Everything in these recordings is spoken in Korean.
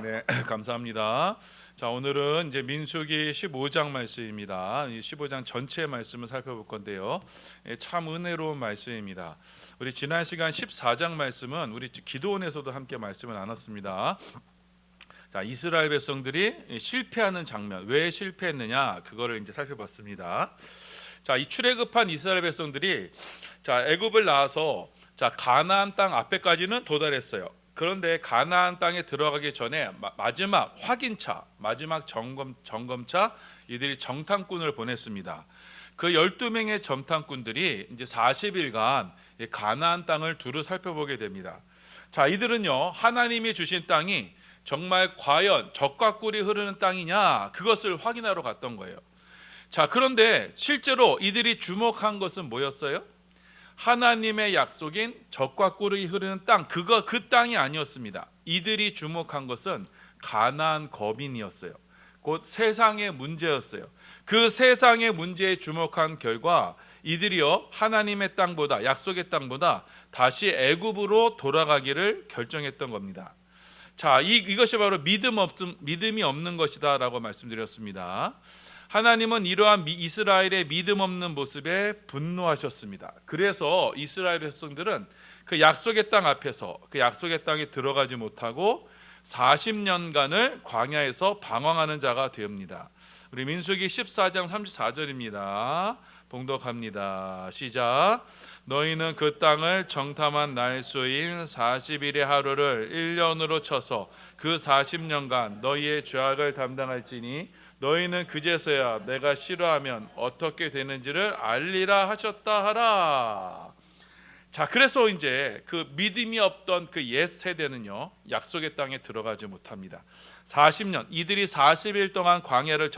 네, 감사합니다. 자, 오늘은 이제 민수기 15장 말씀입니다. 이 15장 전체 말씀을 살펴볼 건데요. 참 은혜로운 말씀입니다. 우리 지난 시간 14장 말씀은 우리 기도원에서도 함께 말씀을 나눴습니다. 자, 이스라엘 백성들이 실패하는 장면, 왜 실패했느냐 그거를 이제 살펴봤습니다. 자, 이 출애굽한 이스라엘 백성들이 자, 애굽을 나와서 자, 가나안 땅 앞에까지는 도달했어요. 그런데 가나안 땅에 들어가기 전에 마지막 확인차, 마지막 점검차 이들이 정탐꾼을 보냈습니다. 그 12명의 정탐꾼들이 이제 40일간 가나안 땅을 두루 살펴보게 됩니다. 자, 이들은요, 하나님이 주신 땅이 정말 과연 젖과 꿀이 흐르는 땅이냐 그것을 확인하러 갔던 거예요. 자, 그런데 실제로 이들이 주목한 것은 뭐였어요? 하나님의 약속인 젖과 꿀이 흐르는 땅, 그 땅이 아니었습니다. 이들이 주목한 것은 가나안 거민이었어요. 곧 세상의 문제였어요. 그 세상의 문제에 주목한 결과 이들이요, 하나님의 땅보다, 약속의 땅보다 다시 애굽으로 돌아가기를 결정했던 겁니다. 자, 이것이 바로 믿음이 없는 것이다라고 말씀드렸습니다. 하나님은 이러한 이스라엘의 믿음 없는 모습에 분노하셨습니다. 그래서 이스라엘 백성들은 그 약속의 땅 앞에서 그 약속의 땅에 들어가지 못하고 40년간을 광야에서 방황하는 자가 되옵니다. 우리 민수기 14장 34절입니다. 봉독합니다. 시작. 너희는 그 땅을 정탐한 날수인 40일의 하루를 1년으로 쳐서 그 40년간 너희의 죄악을 담당할지니 너희는 그제서야 내가 싫어하면 어떻게 되는지를 알리라 하셨다 하라. 자, 그래서 이제 그 믿음이 없던 그 옛 세대는요, 약속의 땅에 들어가지 못합니다. 40년, 이들이 40일 동안 광야를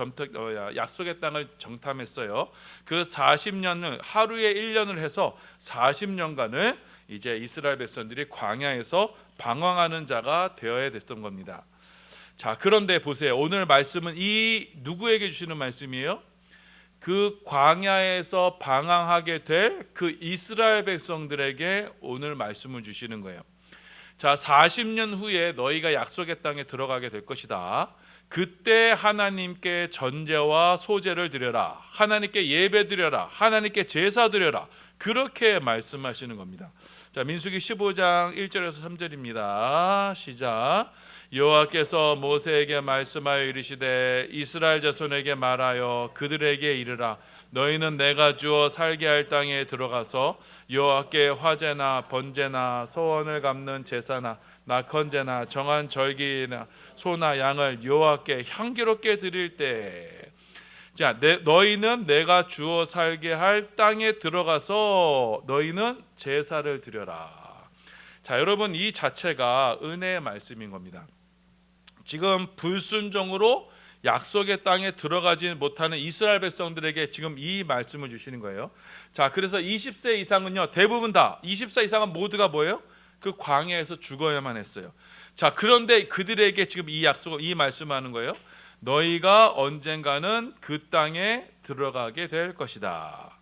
약속의 땅을 정탐했어요. 그 40년을 하루에 1년을 해서 40년간을 이제 이스라엘 백성들이 광야에서 방황하는 자가 되어야 됐던 겁니다. 자, 그런데 보세요. 오늘 말씀은 이 누구에게 주시는 말씀이에요? 그 광야에서 방황하게 될 그 이스라엘 백성들에게 오늘 말씀을 주시는 거예요. 자, 40년 후에 너희가 약속의 땅에 들어가게 될 것이다. 그때 하나님께 전제와 소제를 드려라. 하나님께 예배 드려라. 하나님께 제사 드려라. 그렇게 말씀하시는 겁니다. 자, 민수기 15장 1절에서 3절입니다. 시작. 여호와께서 모세에게 말씀하여 이르시되 이스라엘 자손에게 말하여 그들에게 이르라. 너희는 내가 주어 살게 할 땅에 들어가서 여호와께 화제나 번제나 소원을 갚는 제사나 낙헌제나 정한 절기나 소나 양을 여호와께 향기롭게 드릴 때, 자, 너희는 내가 주어 살게 할 땅에 들어가서 너희는 제사를 드려라. 자, 여러분, 이 자체가 은혜의 말씀인 겁니다. 지금 불순종으로 약속의 땅에 들어가지 못하는 이스라엘 백성들에게 지금 이 말씀을 주시는 거예요. 자, 그래서 20세 이상은요, 대부분 다 20세 이상은 모두가 뭐예요? 그 광야에서 죽어야만 했어요. 자, 그런데 그들에게 지금 이 약속을, 이 말씀하는 거예요. 너희가 언젠가는 그 땅에 들어가게 될 것이다.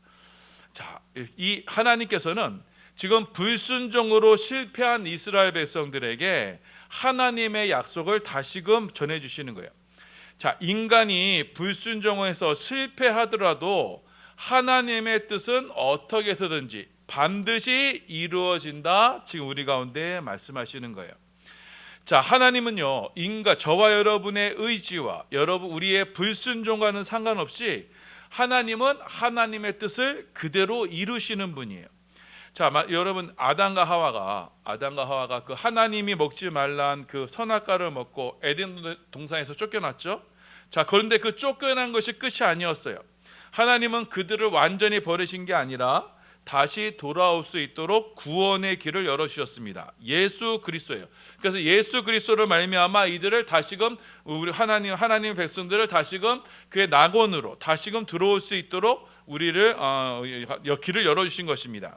자, 이 하나님께서는 지금 불순종으로 실패한 이스라엘 백성들에게 하나님의 약속을 다시금 전해주시는 거예요. 자, 인간이 불순종해서 실패하더라도 하나님의 뜻은 어떻게 해서든지 반드시 이루어진다. 지금 우리 가운데 말씀하시는 거예요. 자, 하나님은요, 저와 여러분의 의지와 우리의 불순종과는 상관없이 하나님은 하나님의 뜻을 그대로 이루시는 분이에요. 자, 여러분, 아담과 하와가 그 하나님이 먹지 말란 그 선악과를 먹고 에덴 동산에서 쫓겨났죠. 자, 그런데 그 쫓겨난 것이 끝이 아니었어요. 하나님은 그들을 완전히 버리신 게 아니라 다시 돌아올 수 있도록 구원의 길을 열어주셨습니다. 예수 그리스도예요. 그래서 예수 그리스도를 말미암아 이들을 다시금 우리 하나님 백성들을 다시금 그의 낙원으로 다시금 들어올 수 있도록 우리를 길을 열어주신 것입니다.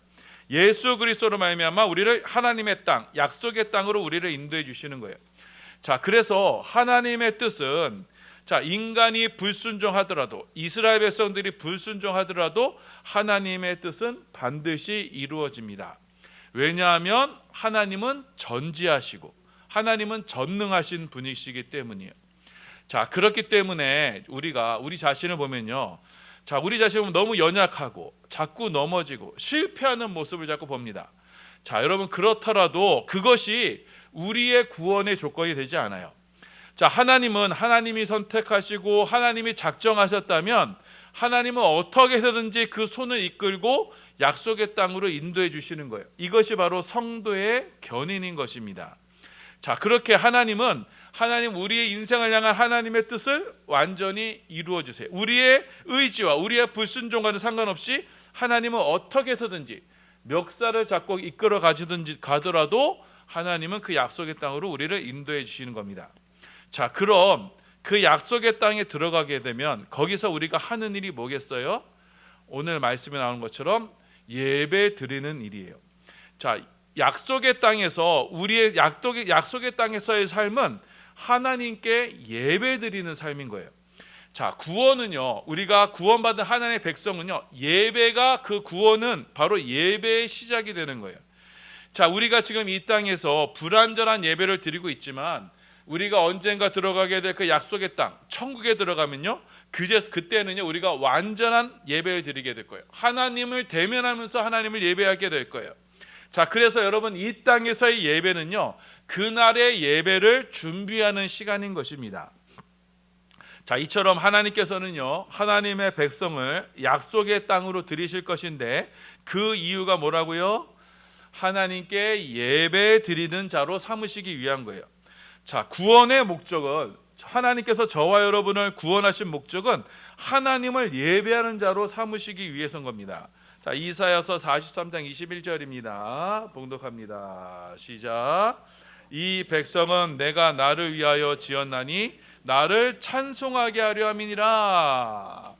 예수 그리스도로 말미암아 우리를 하나님의 땅, 약속의 땅으로 우리를 인도해 주시는 거예요. 자, 그래서 하나님의 뜻은, 자, 인간이 불순종하더라도, 이스라엘 백성들이 불순종하더라도 하나님의 뜻은 반드시 이루어집니다. 왜냐하면 하나님은 전지하시고 하나님은 전능하신 분이시기 때문이에요. 자, 그렇기 때문에 우리가 우리 자신을 보면요, 자, 우리 자신을 보면 너무 연약하고 자꾸 넘어지고 실패하는 모습을 자꾸 봅니다. 자, 여러분, 그렇더라도 그것이 우리의 구원의 조건이 되지 않아요. 자, 하나님은 하나님이 선택하시고 하나님이 작정하셨다면 하나님은 어떻게 해서든지 그 손을 이끌고 약속의 땅으로 인도해 주시는 거예요. 이것이 바로 성도의 견인인 것입니다. 자, 그렇게 하나님 우리의 인생을 향한 하나님의 뜻을 완전히 이루어 주세요. 우리의 의지와 우리의 불순종과는 상관없이 하나님은 어떻게 해서든지 멱살을 잡고 이끌어 가더라도 하나님은 그 약속의 땅으로 우리를 인도해 주시는 겁니다. 자, 그럼 그 약속의 땅에 들어가게 되면 거기서 우리가 하는 일이 뭐겠어요? 오늘 말씀에 나오는 것처럼 예배 드리는 일이에요. 자, 약속의 땅에서 우리의 약속의 땅에서의 삶은 하나님께 예배 드리는 삶인 거예요. 자, 구원은요, 우리가 구원받은 하나님의 백성은요, 예배가, 그 구원은 바로 예배의 시작이 되는 거예요. 자, 우리가 지금 이 땅에서 불완전한 예배를 드리고 있지만 우리가 언젠가 들어가게 될 그 약속의 땅, 천국에 들어가면요, 그때는요, 우리가 완전한 예배를 드리게 될 거예요. 하나님을 대면하면서 하나님을 예배하게 될 거예요. 자, 그래서 여러분, 이 땅에서의 예배는요, 그날의 예배를 준비하는 시간인 것입니다. 자, 이처럼 하나님께서는요, 하나님의 백성을 약속의 땅으로 들이실 것인데 그 이유가 뭐라고요? 하나님께 예배 드리는 자로 삼으시기 위한 거예요. 자, 구원의 목적은, 하나님께서 저와 여러분을 구원하신 목적은 하나님을 예배하는 자로 삼으시기 위해서인 겁니다. 자, 이사야서 43장 21절입니다. 봉독합니다. 시작. 이 백성은 내가 나를 위하여 지었나니 나를 찬송하게 하려 함이니라.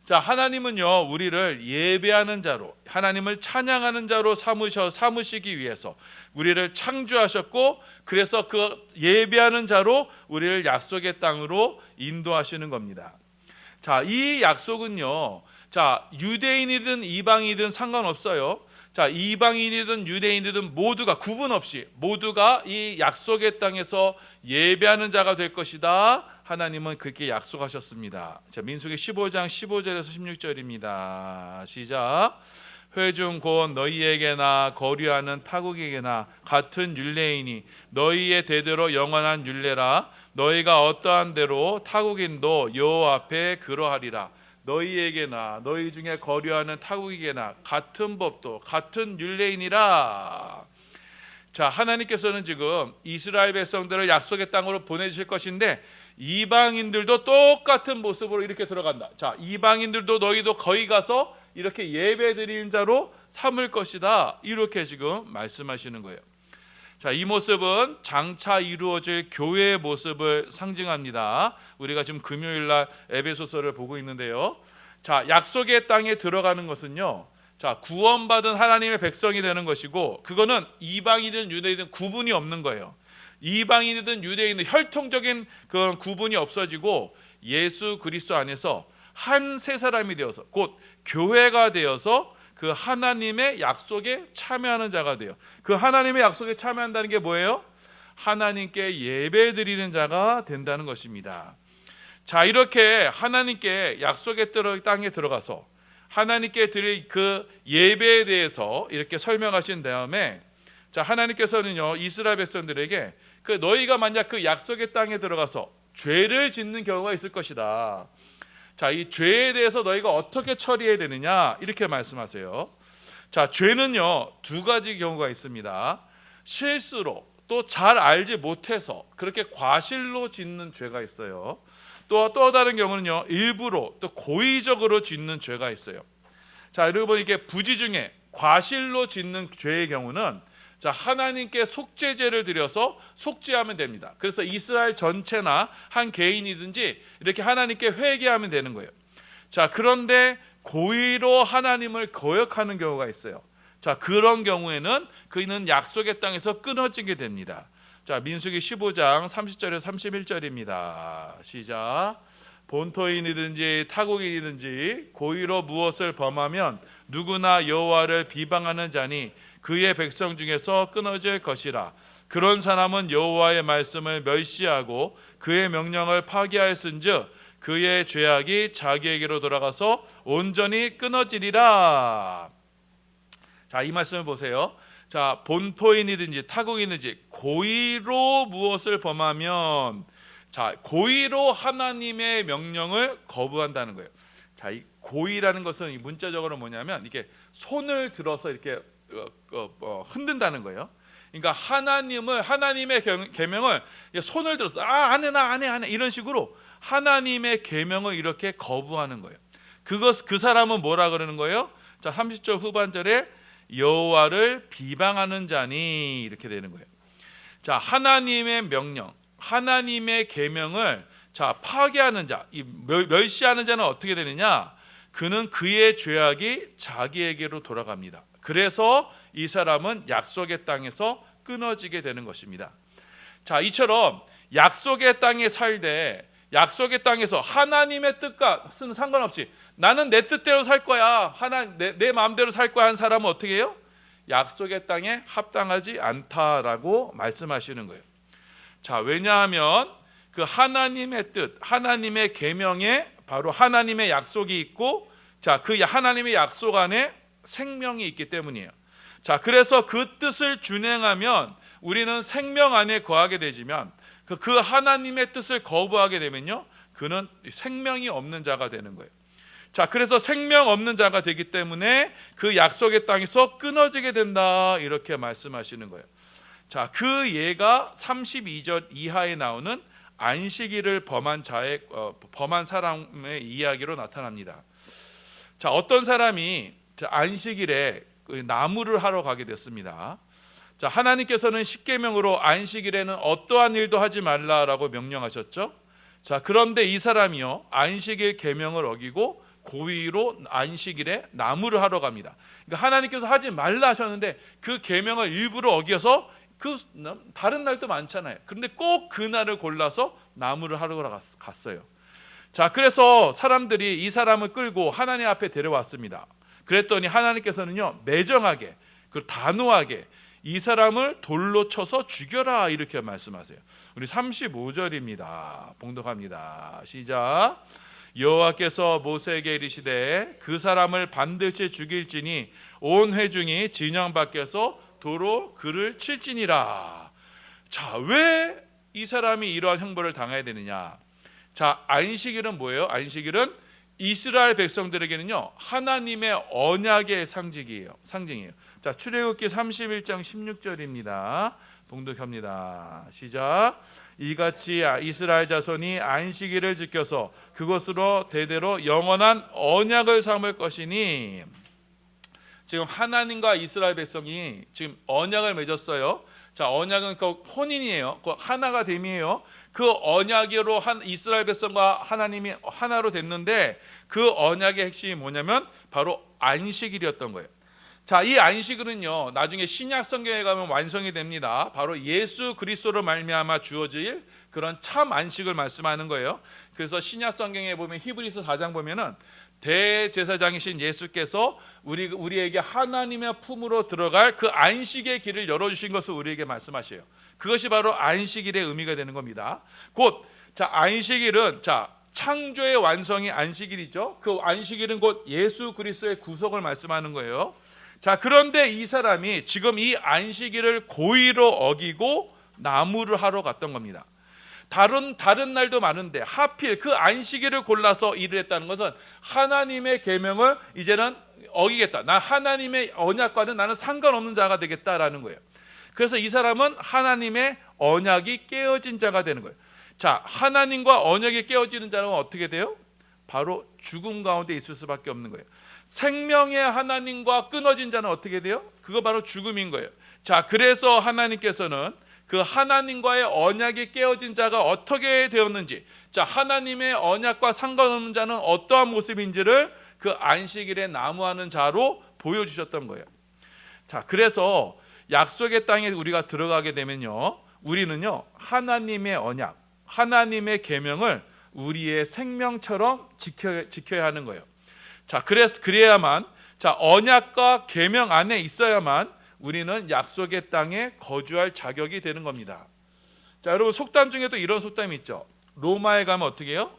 자, 하나님은요, 우리를 예배하는 자로, 하나님을 찬양하는 자로 삼으시기 위해서 우리를 창조하셨고, 그래서 그 예배하는 자로 우리를 약속의 땅으로 인도하시는 겁니다. 자, 이 약속은요, 자, 유대인이든 이방인이든 상관없어요. 자, 이방인이든 유대인이든 모두가 구분 없이 모두가 이 약속의 땅에서 예배하는 자가 될 것이다. 하나님은 그렇게 약속하셨습니다. 자, 민수기 15장 15절에서 16절입니다. 시작. 회중 곧 너희에게나 거류하는 타국에게나 같은 율례이니 너희의 대대로 영원한 율례라. 너희가 어떠한 대로 타국인도 여호와 앞에 그러하리라. 너희에게나 너희 중에 거류하는 타국에게나 같은 법도 같은 율례이니라. 자, 하나님께서는 지금 이스라엘 백성들을 약속의 땅으로 보내주실 것인데 이방인들도 똑같은 모습으로 이렇게 들어간다. 자, 이방인들도 너희도 거기 가서 이렇게 예배 드리는 자로 삼을 것이다. 이렇게 지금 말씀하시는 거예요. 자, 이 모습은 장차 이루어질 교회의 모습을 상징합니다. 우리가 지금 금요일날 에베소서를 보고 있는데요. 자, 약속의 땅에 들어가는 것은요, 자, 구원받은 하나님의 백성이 되는 것이고, 그거는 이방인이든 유대인이든 구분이 없는 거예요. 이방인이든 유대인이든 혈통적인 그런 구분이 없어지고 예수 그리스도 안에서 한 세 사람이 되어서, 곧 교회가 되어서 그 하나님의 약속에 참여하는 자가 돼요. 그 하나님의 약속에 참여한다는 게 뭐예요? 하나님께 예배드리는 자가 된다는 것입니다. 자, 이렇게 하나님께 약속의 땅에 들어가서 하나님께 드릴 그 예배에 대해서 이렇게 설명하신 다음에, 자, 하나님께서는요, 이스라엘 백성들에게 그 너희가 만약 그 약속의 땅에 들어가서 죄를 짓는 경우가 있을 것이다. 자, 이 죄에 대해서 너희가 어떻게 처리해야 되느냐, 이렇게 말씀하세요. 자, 죄는요, 두 가지 경우가 있습니다. 실수로, 또 잘 알지 못해서 그렇게 과실로 짓는 죄가 있어요. 또 다른 경우는요, 일부러 또 고의적으로 짓는 죄가 있어요. 자, 여러분, 이게 부지 중에 과실로 짓는 죄의 경우는, 자, 하나님께 속죄제를 드려서 속죄하면 됩니다. 그래서 이스라엘 전체나 한 개인이든지 이렇게 하나님께 회개하면 되는 거예요. 자, 그런데 고의로 하나님을 거역하는 경우가 있어요. 자, 그런 경우에는 그는 약속의 땅에서 끊어지게 됩니다. 자, 민수기 15장 30절에서 31절입니다. 시작. 본토인이든지 타국인이든지 고의로 무엇을 범하면 누구나 여호와를 비방하는 자니 그의 백성 중에서 끊어질 것이라. 그런 사람은 여호와의 말씀을 멸시하고 그의 명령을 파기하였은즉 그의 죄악이 자기에게로 돌아가서 온전히 끊어지리라. 자, 이 말씀을 보세요. 자, 본토인이든지 타국이든지 고의로 무엇을 범하면, 자, 고의로 하나님의 명령을 거부한다는 거예요. 자, 이 고의라는 것은 문자적으로 뭐냐면 이게 손을 들어서 이렇게 흔든다는 거예요. 그러니까 하나님의 계명을 손을 들어서 안 해, 나 안 해 이런 식으로 하나님의 계명을 이렇게 거부하는 거예요. 그 사람은 뭐라 그러는 거예요? 자, 30절 후반절에 여호와를 비방하는 자니 이렇게 되는 거예요. 자, 하나님의 명령, 하나님의 계명을 자 파괴하는 자, 이 멸시하는 자는 어떻게 되느냐? 그는 그의 죄악이 자기에게로 돌아갑니다. 그래서 이 사람은 약속의 땅에서 끊어지게 되는 것입니다. 자, 이처럼 약속의 땅에 살되 약속의 땅에서 하나님의 뜻과는 상관없이 나는 내 뜻대로 살 거야, 내 마음대로 살 거야 한 사람은 어떻게 해요? 약속의 땅에 합당하지 않다라고 말씀하시는 거예요. 자, 왜냐하면 그 하나님의 뜻, 하나님의 계명에 바로 하나님의 약속이 있고, 자, 그 하나님의 약속 안에 생명이 있기 때문이에요. 자, 그래서 그 뜻을 준행하면 우리는 생명 안에 거하게 되지만 그 하나님의 뜻을 거부하게 되면요, 그는 생명이 없는 자가 되는 거예요. 자, 그래서 생명 없는 자가 되기 때문에 그 약속의 땅에서 끊어지게 된다 이렇게 말씀하시는 거예요. 자, 그 예가 32절 이하에 나오는 안식일을 범한 사람의 이야기로 나타납니다. 자, 어떤 사람이 안식일에 나무를 하러 가게 됐습니다. 자, 하나님께서는 십계명으로 안식일에는 어떠한 일도 하지 말라라고 명령하셨죠. 자, 그런데 이 사람이요, 안식일 계명을 어기고 고의로 안식일에 나무를 하러 갑니다. 그러니까 하나님께서 하지 말라 하셨는데 그 계명을 일부러 어겨서 그 다른 날도 많잖아요. 그런데 꼭 그날을 골라서 나무를 하러 갔어요. 자, 그래서 사람들이 이 사람을 끌고 하나님 앞에 데려왔습니다. 그랬더니 하나님께서는요, 매정하게, 그 단호하게 이 사람을 돌로 쳐서 죽여라 이렇게 말씀하세요. 우리 35절입니다. 봉독합니다. 시작. 여호와께서 모세에게 이르시되 그 사람을 반드시 죽일지니 온 회중이 진영 밖에서 도로 그를 칠지니라. 자, 왜 이 사람이 이러한 형벌을 당해야 되느냐? 자, 안식일은 뭐예요? 안식일은 이스라엘 백성들에게는요, 하나님의 언약의 상징이에요. 자, 출애굽기 31장 16절입니다. 봉독합니다. 시작. 이같이 이스라엘 자손이 안식일을 지켜서 그것으로 대대로 영원한 언약을 삼을 것이니, 지금 하나님과 이스라엘 백성이 지금 언약을 맺었어요. 자, 언약은 그 혼인이에요. 그 하나가 됨이에요. 그 언약으로 이스라엘 백성과 하나님이 하나로 됐는데 그 언약의 핵심이 뭐냐면 바로 안식일이었던 거예요. 자, 이 안식일은요, 나중에 신약 성경에 가면 완성이 됩니다. 바로 예수 그리스도로 말미암아 주어질 그런 참 안식을 말씀하는 거예요. 그래서 신약 성경에 보면 히브리서 4장 보면은 대제사장이신 예수께서 우리에게 하나님의 품으로 들어갈 그 안식의 길을 열어주신 것을 우리에게 말씀하셔요. 그것이 바로 안식일의 의미가 되는 겁니다. 곧, 자, 안식일은, 자, 창조의 완성이 안식일이죠. 그 안식일은 곧 예수 그리스도의 구속을 말씀하는 거예요. 자, 그런데 이 사람이 지금 이 안식일을 고의로 어기고 나무를 하러 갔던 겁니다. 다른 날도 많은데 하필 그 안식일을 골라서 일을 했다는 것은 하나님의 계명을 이제는 어기겠다. 나 하나님의 언약과는 나는 상관없는 자가 되겠다라는 거예요. 그래서 이 사람은 하나님의 언약이 깨어진 자가 되는 거예요. 자, 하나님과 언약이 깨어지는 자는 어떻게 돼요? 바로 죽음 가운데 있을 수밖에 없는 거예요. 생명의 하나님과 끊어진 자는 어떻게 돼요? 그거 바로 죽음인 거예요. 자, 그래서 하나님께서는 그 하나님과의 언약이 깨어진 자가 어떻게 되었는지, 자, 하나님의 언약과 상관없는 자는 어떠한 모습인지를 그 안식일에 나무하는 자로 보여주셨던 거예요. 자, 그래서 약속의 땅에 우리가 들어가게 되면요, 우리는요, 하나님의 언약, 하나님의 계명을 우리의 생명처럼 지켜야 하는 거예요. 자, 그래야만, 자, 언약과 계명 안에 있어야만 우리는 약속의 땅에 거주할 자격이 되는 겁니다. 자, 여러분 속담 중에도 이런 속담이 있죠. 로마에 가면 어떻게 해요?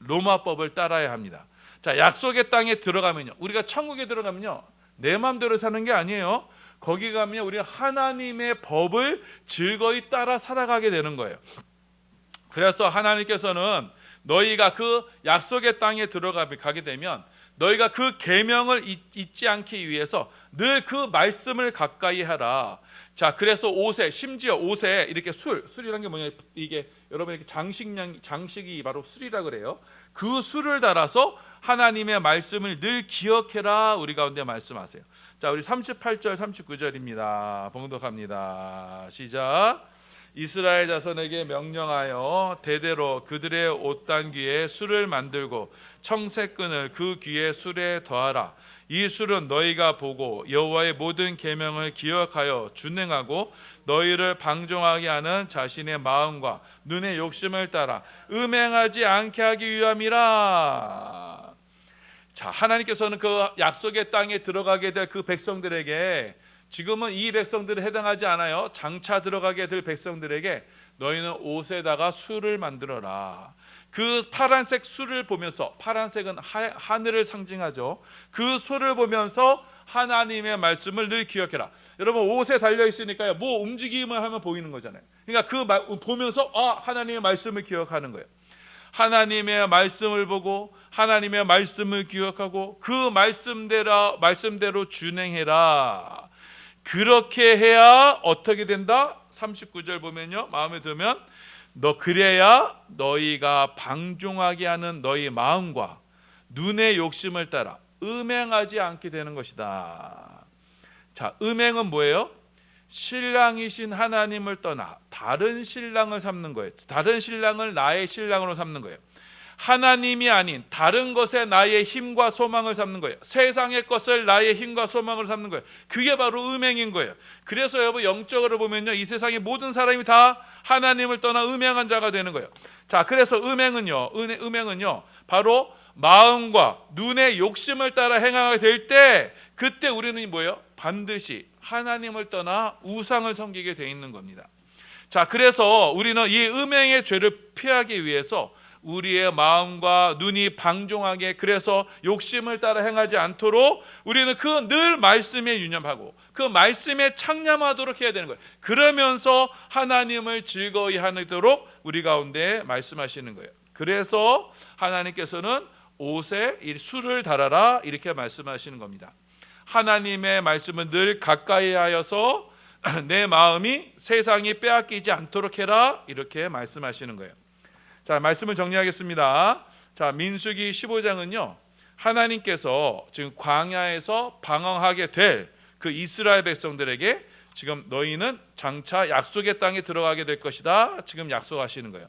로마법을 따라야 합니다. 자, 약속의 땅에 들어가면요, 우리가 천국에 들어가면요, 내 마음대로 사는 게 아니에요. 거기 가면 우리가 하나님의 법을 즐거이 따라 살아가게 되는 거예요. 그래서 하나님께서는 너희가 그 약속의 땅에 들어가게 되면 너희가 그 계명을 잊지 않기 위해서 늘 그 말씀을 가까이 하라. 자, 그래서 옷에, 심지어 옷에 이렇게 술이란 게 뭐냐, 이게 여러분 이렇게 장식이 바로 술이라 그래요. 그 술을 달아서 하나님의 말씀을 늘 기억해라, 우리 가운데 말씀하세요. 자, 우리 38절 39절입니다. 봉독합니다. 시작. 이스라엘 자손에게 명령하여 대대로 그들의 옷단귀에 술을 만들고 청색끈을 그 귀에 술에 더하라. 이 술은 너희가 보고 여호와의 모든 계명을 기억하여 준행하고 너희를 방종하게 하는 자신의 마음과 눈의 욕심을 따라 음행하지 않게 하기 위함이라. 자, 하나님께서는 그 약속의 땅에 들어가게 될 그 백성들에게, 지금은 이 백성들에 해당하지 않아요. 장차 들어가게 될 백성들에게 너희는 옷에다가 술을 만들어라. 그 파란색 술을 보면서, 파란색은 하늘을 상징하죠. 그 술을 보면서 하나님의 말씀을 늘 기억해라. 여러분 옷에 달려 있으니까요, 뭐 움직임을 하면 보이는 거잖아요. 그러니까 보면서 하나님의 말씀을 기억하는 거예요. 하나님의 말씀을 보고 하나님의 말씀을 기억하고 그 말씀대로 준행해라. 그렇게 해야 어떻게 된다? 39절 보면요, 마음에 들면 그래야 너희가 방종하게 하는 너희 마음과 눈의 욕심을 따라 음행하지 않게 되는 것이다. 자, 음행은 뭐예요? 신랑이신 하나님을 떠나 다른 신랑을 삼는 거예요. 다른 신랑을 나의 신랑으로 삼는 거예요. 하나님이 아닌 다른 것에 나의 힘과 소망을 삼는 거예요. 세상의 것을 나의 힘과 소망으로 삼는 거예요. 그게 바로 음행인 거예요. 그래서 여러분 영적으로 보면요, 이 세상의 모든 사람이 다 하나님을 떠나 음행한 자가 되는 거예요. 자, 그래서 음행은요 바로 마음과 눈의 욕심을 따라 행하게 될 때, 그때 우리는 뭐예요? 반드시 하나님을 떠나 우상을 섬기게 돼 있는 겁니다. 자, 그래서 우리는 이 음행의 죄를 피하기 위해서 우리의 마음과 눈이 방종하게, 그래서 욕심을 따라 행하지 않도록 우리는 그 늘 말씀에 유념하고 그 말씀에 창념하도록 해야 되는 거예요. 그러면서 하나님을 즐거이 하도록 우리 가운데 말씀하시는 거예요. 그래서 하나님께서는 옷에 술을 달아라, 이렇게 말씀하시는 겁니다. 하나님의 말씀은 늘 가까이 하여서 내 마음이 세상이 빼앗기지 않도록 해라, 이렇게 말씀하시는 거예요. 자, 말씀을 정리하겠습니다. 자, 민수기 15장은요, 하나님께서 지금 광야에서 방황하게 될 그 이스라엘 백성들에게 지금 너희는 장차 약속의 땅에 들어가게 될 것이다, 지금 약속하시는 거예요.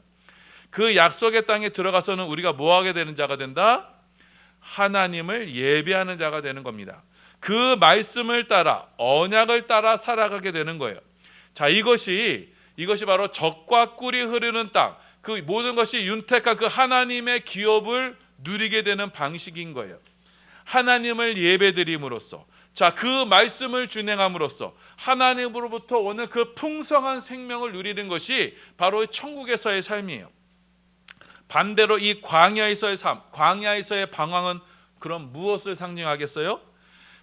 그 약속의 땅에 들어가서는 우리가 뭐 하게 되는 자가 된다? 하나님을 예배하는 자가 되는 겁니다. 그 말씀을 따라, 언약을 따라 살아가게 되는 거예요. 자, 이것이 바로 젖과 꿀이 흐르는 땅, 그 모든 것이 윤택한 그 하나님의 기업을 누리게 되는 방식인 거예요. 하나님을 예배드림으로써, 자, 그 말씀을 준행함으로써 하나님으로부터 오는 그 풍성한 생명을 누리는 것이 바로 천국에서의 삶이에요. 반대로 이 광야에서의 삶, 광야에서의 방황은 그럼 무엇을 상징하겠어요?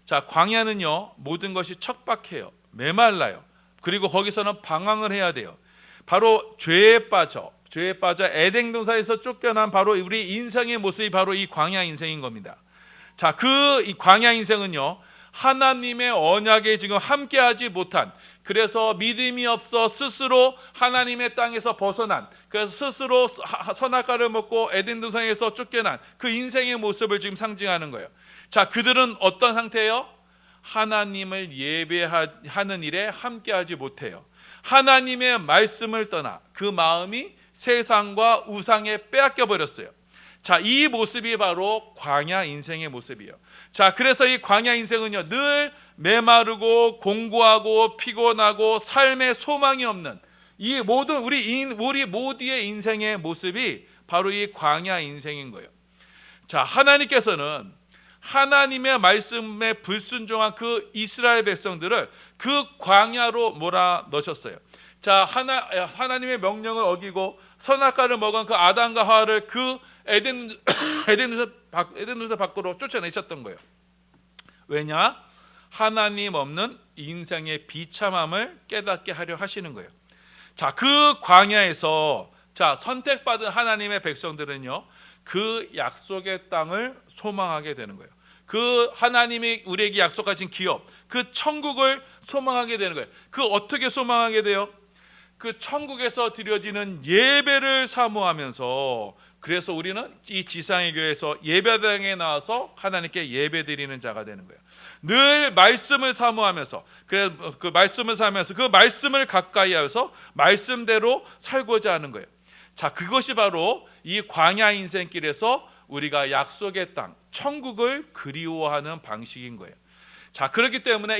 자, 광야는요, 모든 것이 척박해요. 메말라요. 그리고 거기서는 방황을 해야 돼요. 바로 죄에 빠져 에덴 동산에서 쫓겨난 바로 우리 인생의 모습이 바로 이 광야 인생인 겁니다. 자, 이 광야 인생은요, 하나님의 언약에 지금 함께하지 못한, 그래서 믿음이 없어 스스로 하나님의 땅에서 벗어난, 그래서 스스로 선악과를 먹고 에덴 동산에서 쫓겨난 그 인생의 모습을 지금 상징하는 거예요. 자, 그들은 어떤 상태예요? 하나님을 예배하는 일에 함께하지 못해요. 하나님의 말씀을 떠나 그 마음이 세상과 우상에 빼앗겨 버렸어요. 자, 이 모습이 바로 광야 인생의 모습이에요. 자, 그래서 이 광야 인생은요, 늘 메마르고 공고하고 피곤하고 삶에 소망이 없는 이 모든 우리 모두의 인생의 모습이 바로 이 광야 인생인 거예요. 자, 하나님께서는 하나님의 말씀에 불순종한 그 이스라엘 백성들을 그 광야로 몰아넣으셨어요. 자, 하나님의 명령을 어기고 선악과를 먹은 그 아담과 하와를 그 에덴에서 밖으로 쫓아내셨던 거예요. 왜냐? 하나님 없는 인생의 비참함을 깨닫게 하려 하시는 거예요. 자, 그 광야에서 선택받은 하나님의 백성들은요, 그 약속의 땅을 소망하게 되는 거예요. 그 하나님이 우리에게 약속하신 기업, 그 천국을 소망하게 되는 거예요. 그 어떻게 소망하게 돼요? 그 천국에서 드려지는 예배를 사모하면서, 그래서 우리는 이 지상의 교회에서 예배당에 나와서 하나님께 예배 드리는 자가 되는 거예요. 늘 말씀을 사모하면서, 그 말씀을 사모하면서 그 말씀을 가까이 하면서 말씀대로 살고자 하는 거예요. 자, 그것이 바로 이 광야 인생길에서 우리가 약속의 땅, 천국을 그리워하는 방식인 거예요. 자, 그렇기 때문에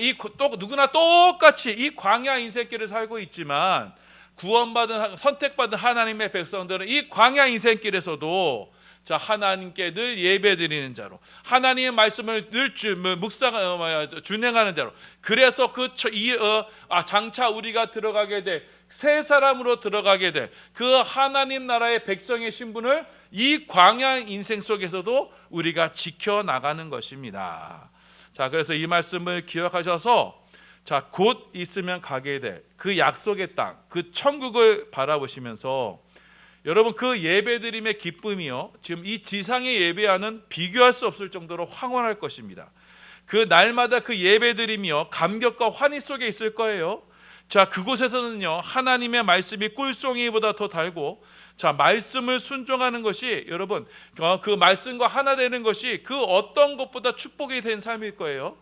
누구나 똑같이 이 광야 인생길을 살고 있지만, 구원받은 선택받은 하나님의 백성들은 이 광야 인생길에서도 하나님께 늘 예배드리는 자로, 하나님의 말씀을 늘 준행하는 자로, 그래서 장차 우리가 들어가게 될 새 사람으로 들어가게 될 그 하나님 나라의 백성의 신분을 이 광야 인생 속에서도 우리가 지켜나가는 것입니다. 자, 그래서 이 말씀을 기억하셔서 곧 있으면 가게 될 그 약속의 땅, 그 천국을 바라보시면서 여러분, 그 예배드림의 기쁨이요, 지금 이 지상의 예배와는 비교할 수 없을 정도로 황홀할 것입니다. 그 날마다 그 예배드림이요, 감격과 환희 속에 있을 거예요. 자, 그곳에서는요, 하나님의 말씀이 꿀송이보다 더 달고, 말씀을 순종하는 것이, 여러분, 그 말씀과 하나 되는 것이 그 어떤 것보다 축복이 된 삶일 거예요.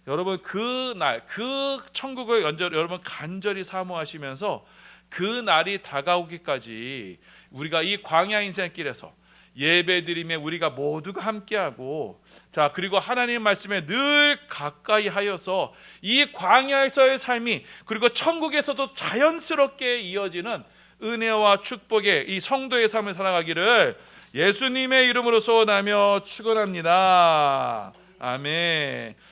여러분, 그 날, 그 천국을 여러분 간절히 사모하시면서 그 날이 다가오기까지 우리가 이 광야 인생길에서 예배드림에 우리가 모두가 함께하고, 그리고 하나님의 말씀에 늘 가까이 하여서 이 광야에서의 삶이, 그리고 천국에서도 자연스럽게 이어지는 은혜와 축복의 이 성도의 삶을 살아가기를 예수님의 이름으로 소원하며 축원합니다. 아멘.